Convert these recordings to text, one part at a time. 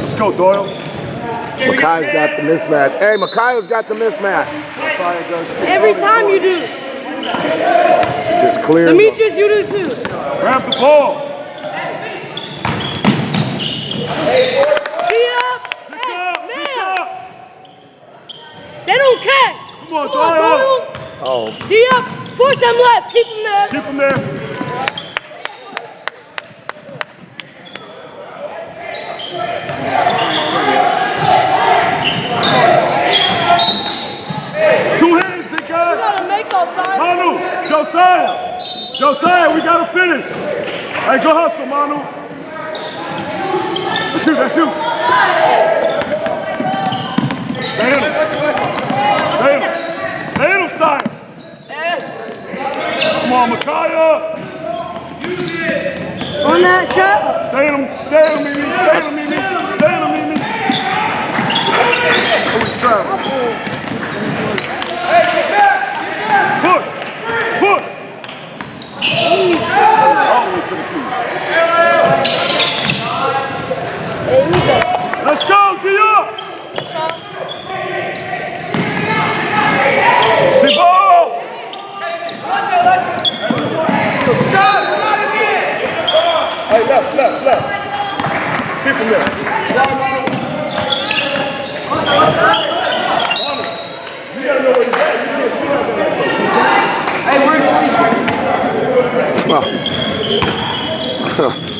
Let's go, Doyle. Makai's got the mismatch. Hey, Makai's got the mismatch. Every time you do. It's just clear. Demetrius, you do too. Grab the ball. Be up. Pick up. They don't catch. Come on, Doyle. Oh. D up. Force them left. Keep them there. Keep him there. Two hands, big guy. We gotta make those sides. Manu, Josiah, we gotta finish. Hey, go hustle, Manu. That's you. Stay in him. Stay in him, Sire. Come on, Micaiah. On that cut. Stay in him, Mimi. Oh, he's traveling. Push. All the way to the key. Let's go, Dior. Sibo. Hey, left. Keep him there. You gotta know where he's at. You can't see that. Hey, where's the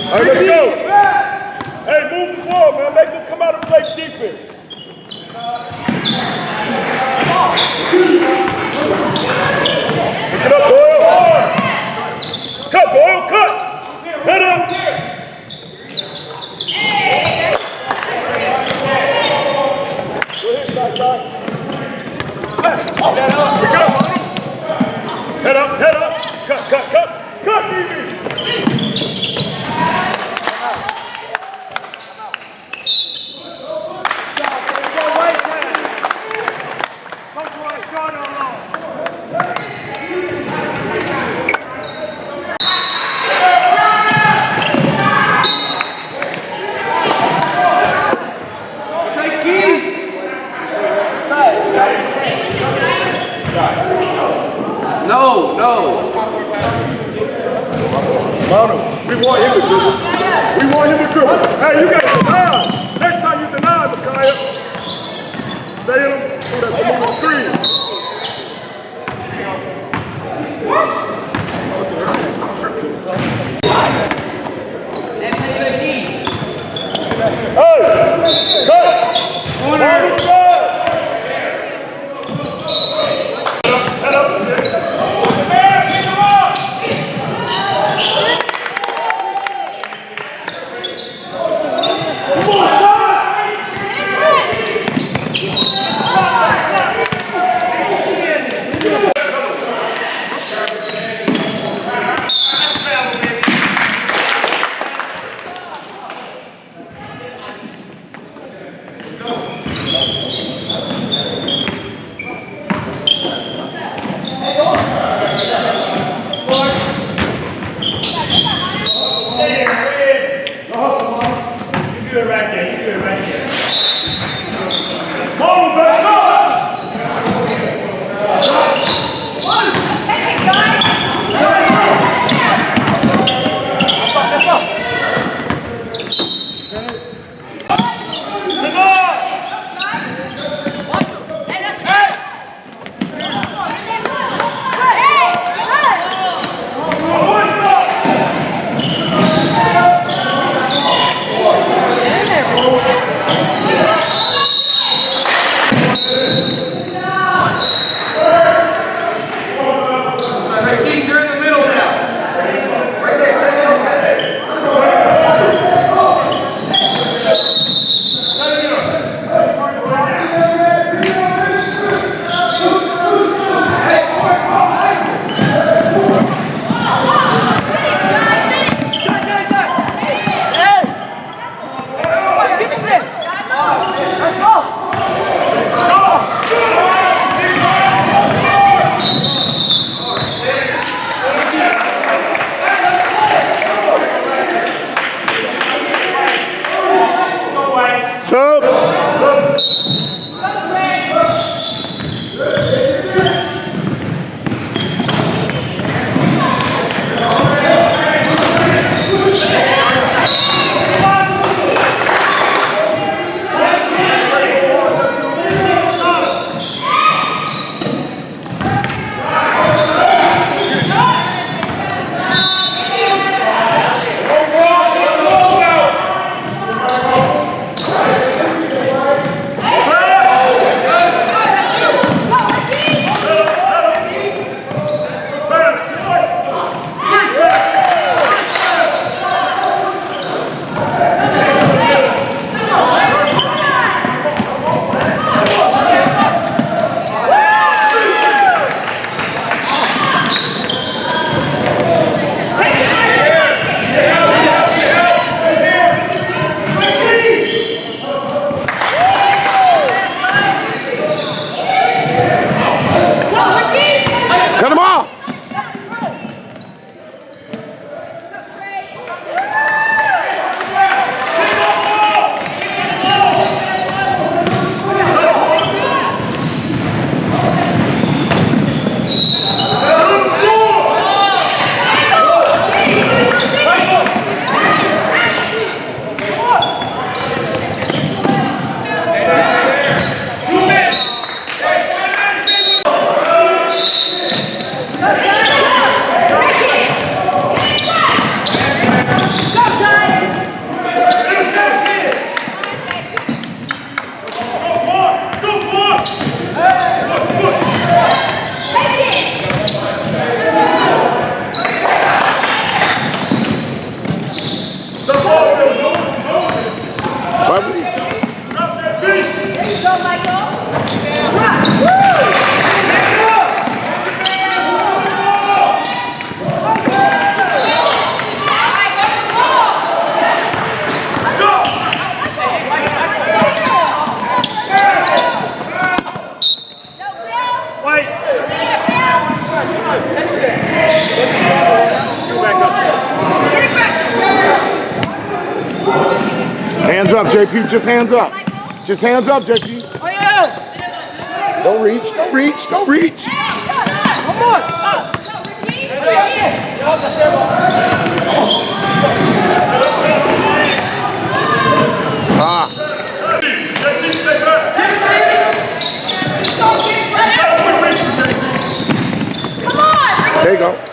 All right, let's go. Hey, move the ball, man. Make them come out and play defense. Pick it up, Doyle. Cut, Doyle, cut. Head up. Go ahead, side. Pick it up, Manu. Head up. Cut, Mimi. No. Manu, we want him to dribble. Hey, you got to deny. Next time you deny, Micaiah. Stay in him. That's the screen. Hey, cut. Manu, Right reach. There you go, Michael. Right. Hands up, JP. Just hands up. Just hands up, JP. Oh, yeah. Don't reach. Don't reach. Don't reach. One more. Ah. There you go.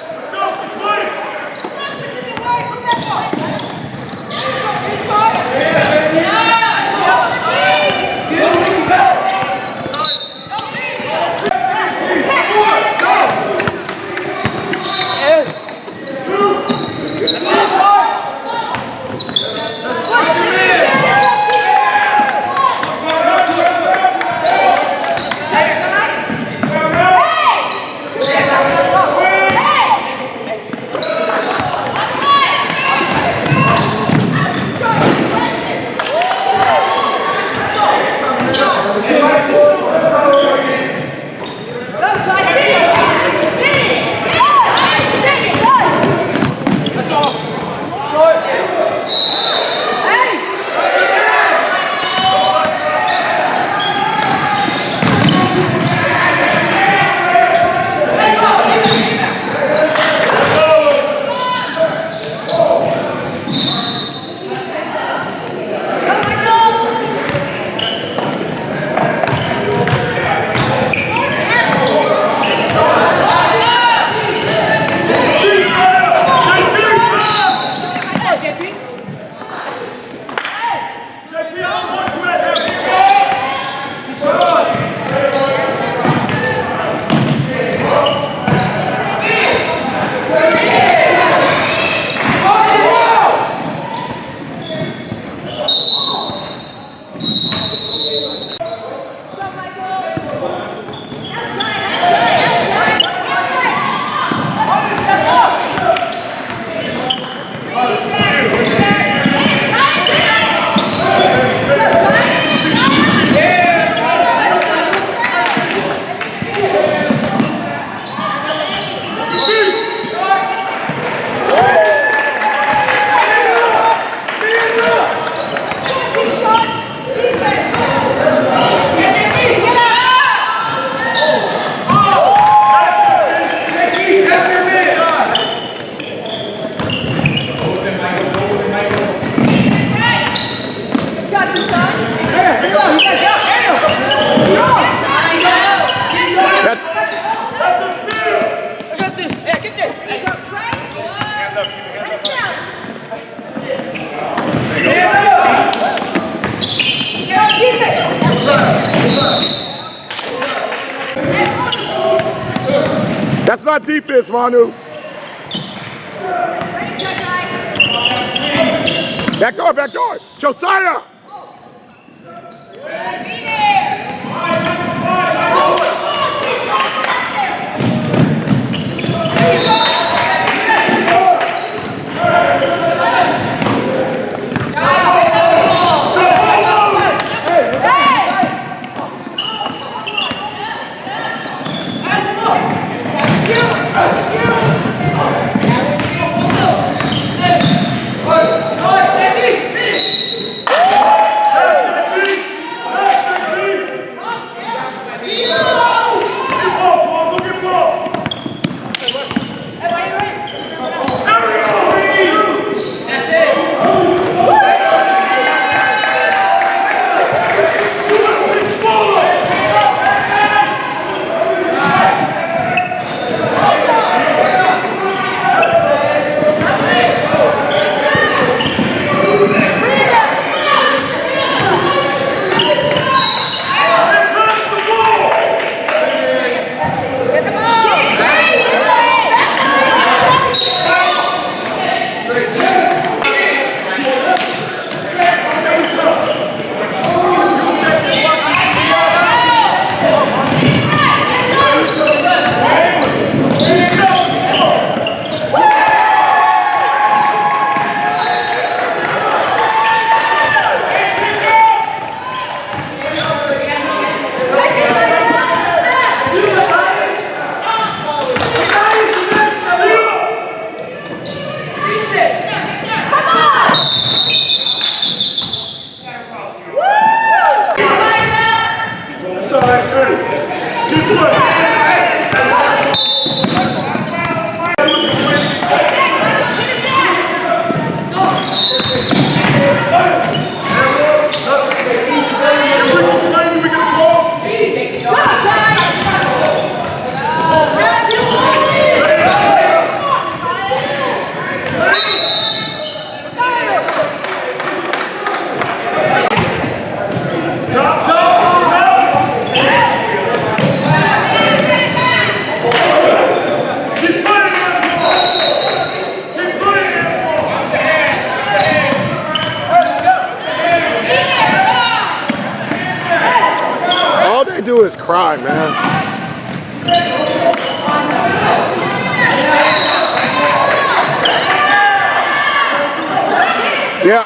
That's not defense, Manu. Back guard, back guard. Josiah. All they do is cry, man. Yeah.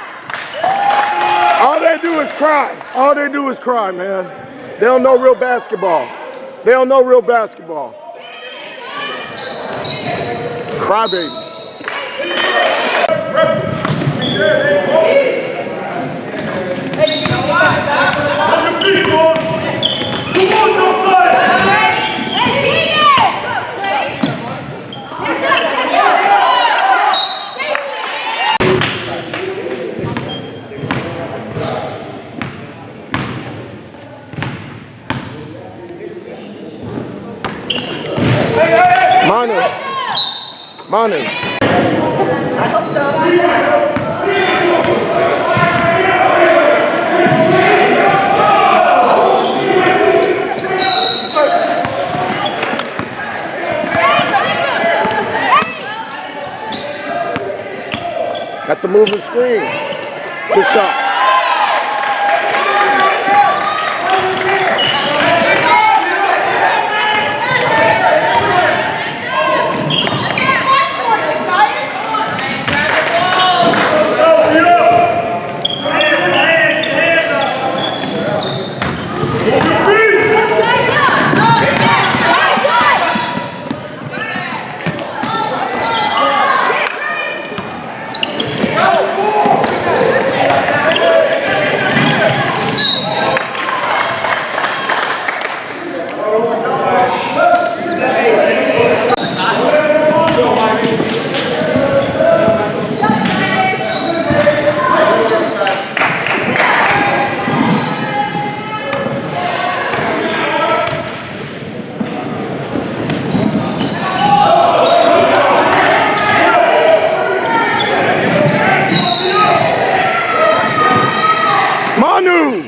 All they do is cry. All they do is cry, man. They don't know real basketball. They don't know real basketball. Crybabies. Manu. I hope so. That's a moving screen. Good shot. Manu!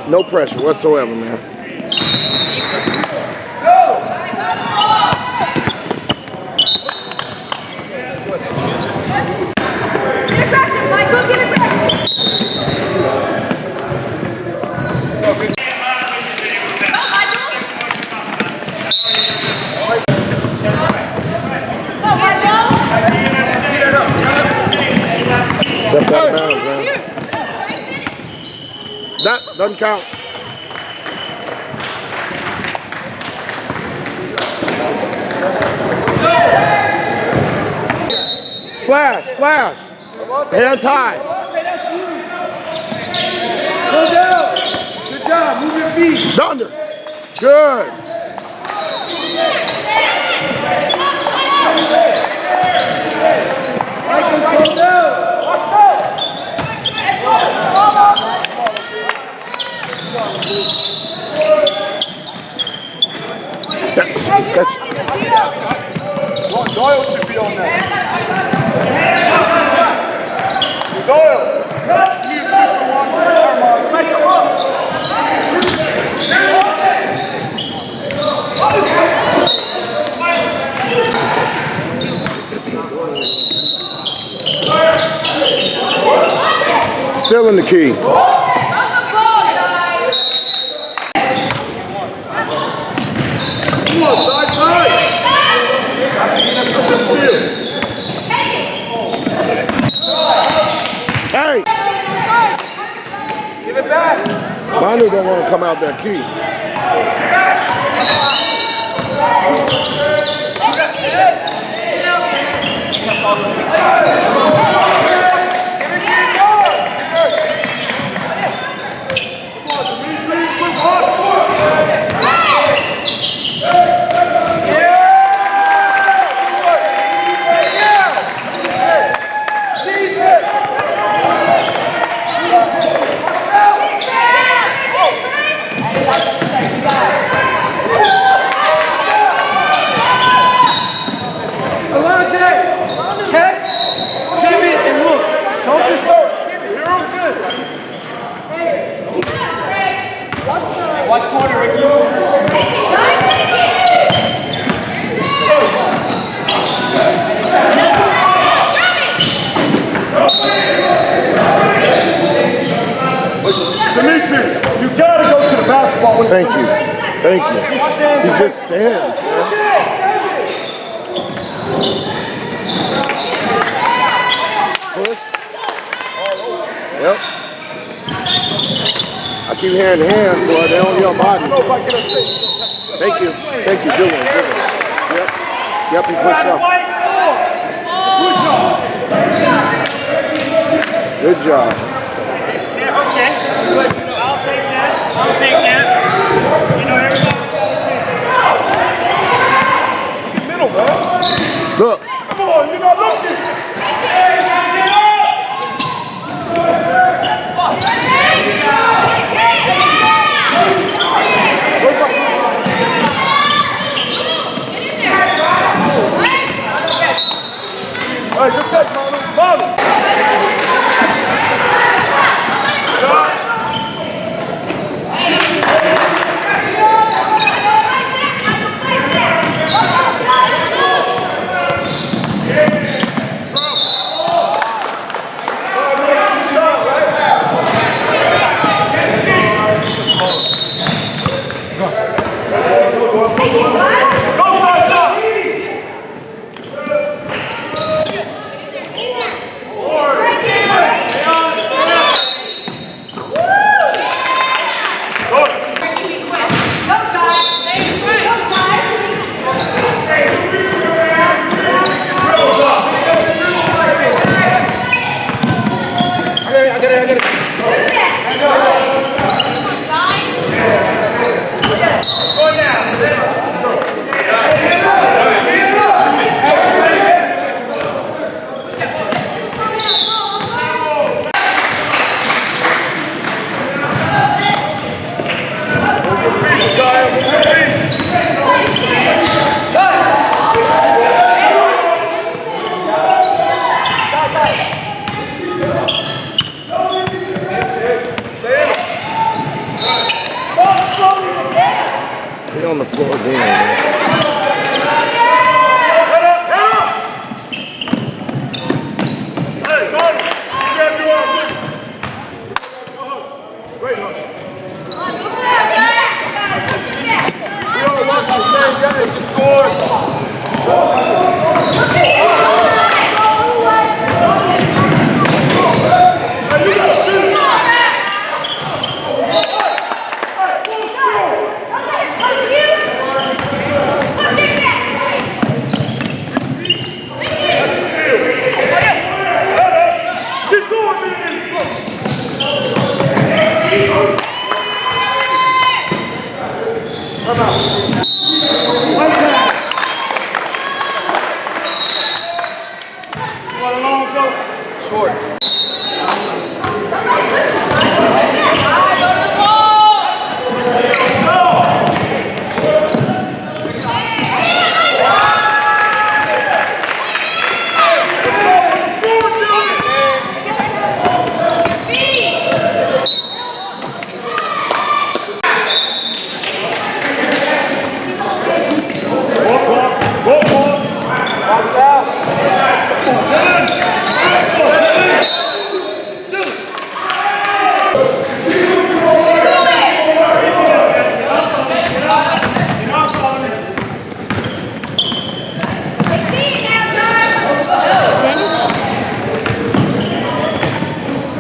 No pressure whatsoever, man. Step out of bounds, man. That doesn't count. Flash, flash. Hands high. Go down. Good job. Move your feet. Thunder. Good. Michael, go down. That's Doyle should be on that. Doyle. still in the key. Come on, side, side. Hey! Give it back. Manu don't want to come out that key. Demetrius, you gotta go to the basketball when Thank you. Thank you. He stands He away. just stands, man. Push. Yep. I keep hearing hands, boy. They on your body. Thank you. Thank you. Good one. Good one. Yep. Yep, he pushed up. Good job. Yeah, okay. Just let you know, I'll take that. I'll take that. You know, everybody. Middle, man. Look. Come on, you're not looking. Hey, good catch, Marlon. Marlon. He on the floor again, man. Hey, Marlon, you gotta do all this. Go hustle. Great hustle. We all watch the same game. You scored. Hey, you gotta do it. Keep going, man. Come out. You want a long go? Short.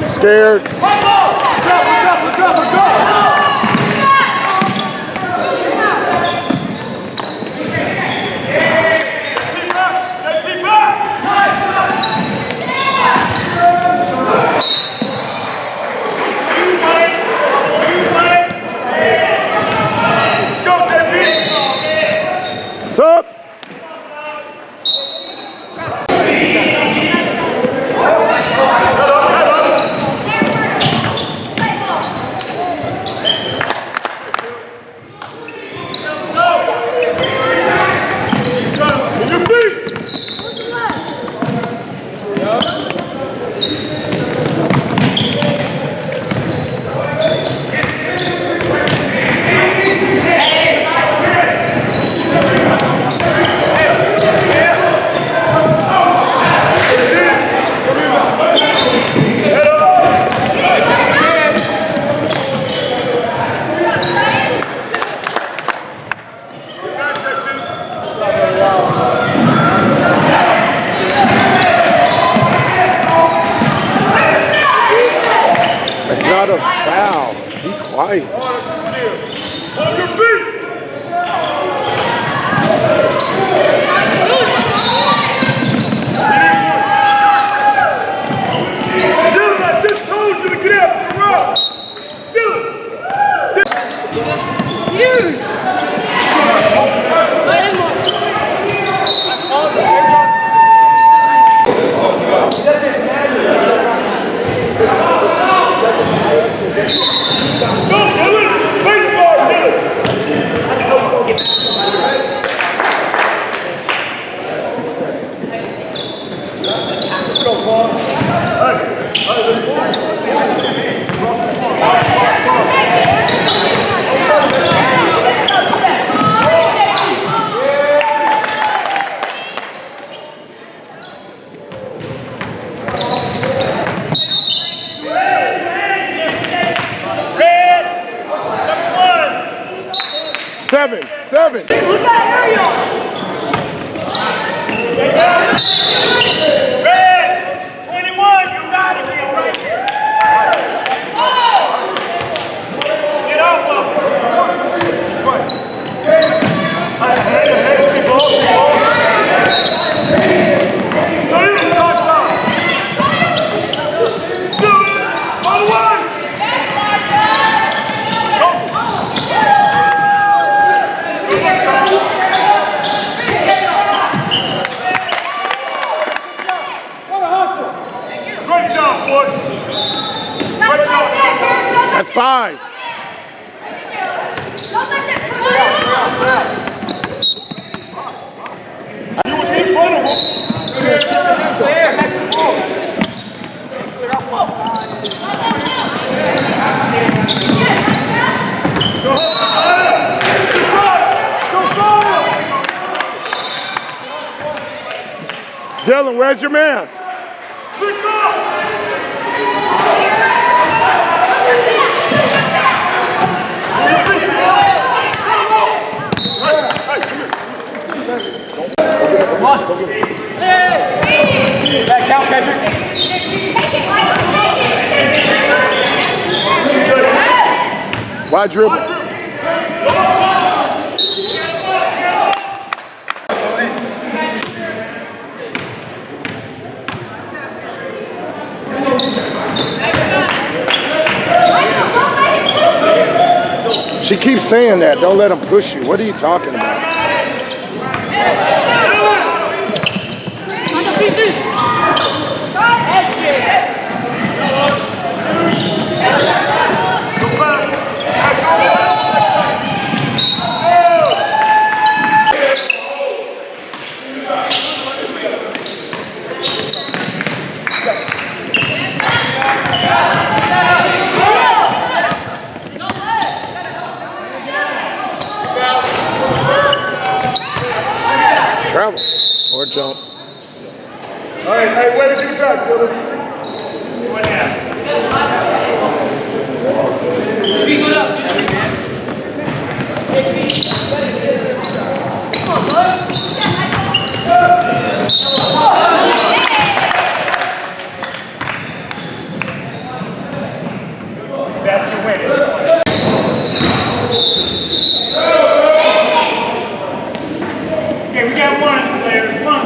Scared. Why? On your feet. Dylan, I just told you to get up and run. Dylan. Go, Dylan. Baseball, Dylan. Let's go, Paul. Seven. Look at Ariel. Red, 21, you got it, man, right here. Get off of Great job, boys. Great job. That's 5. You was in front of him. Dylan, where's your man? Pick up. Back out, Kendrick. Why dribble? She keeps saying that. Don't let him push you. What are you talking about? Travel or jump. Hey, way to get back, Dylan. Okay, we got one, players, one.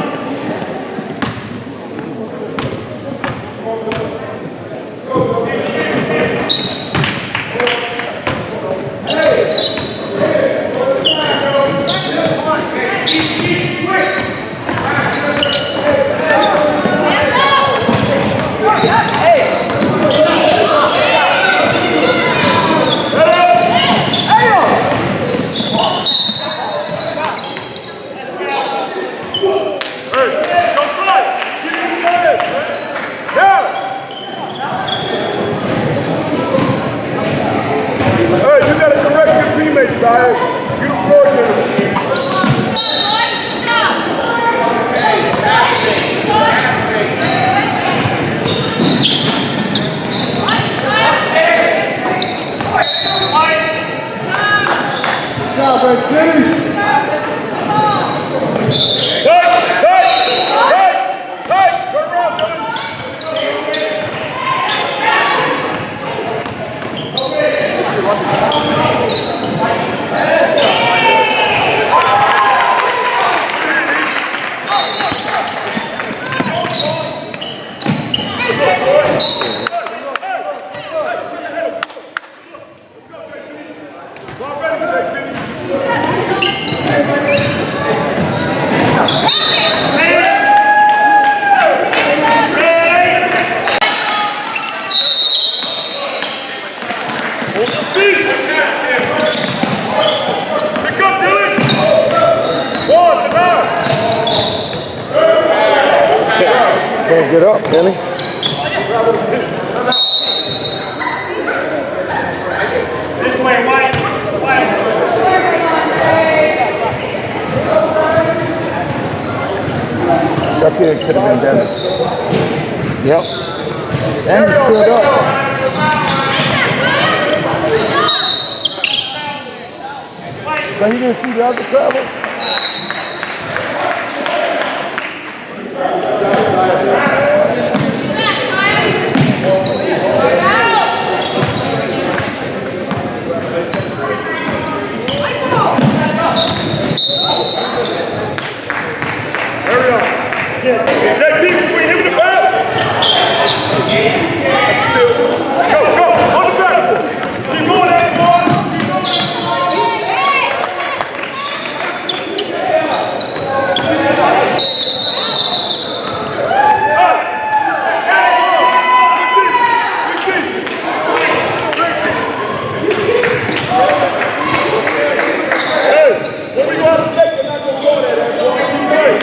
ready, JP. Pick up, Dylan. 1 to 9. Can't get up, can he? This way, White. White. That kid could have been better. Yep. And he stood up. So he didn't see the other travel? Hurry up. JP between him and the pass. Go, go, on the back. Keep going, Antoine. Keep going. Hey, when we go out of state, we're not going to go there, Antoine. Keep going.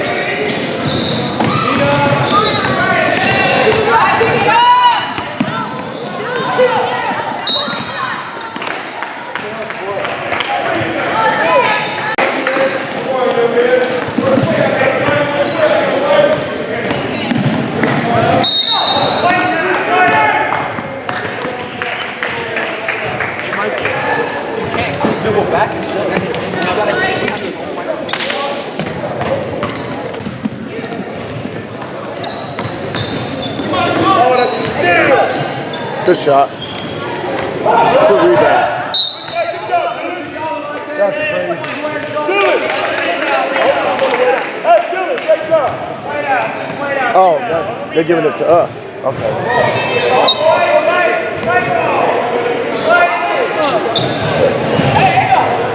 Good shot. Good rebound. That's crazy. Dylan! Hey, Dylan, great job. Oh, they're giving it to us. Okay.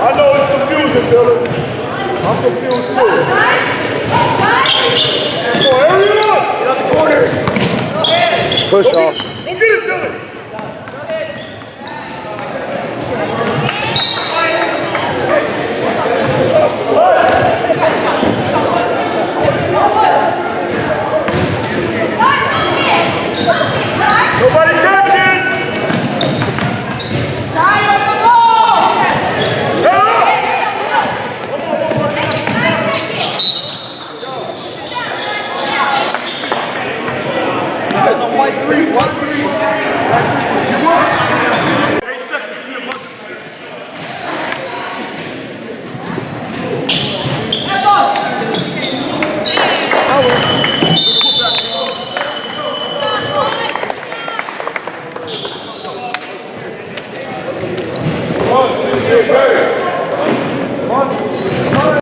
I know it's confusing, Dylan. I'm confused too. Come on, hurry up! Get out the corner. Push off. Go get it, Dylan. Nobody catches! There's a white three.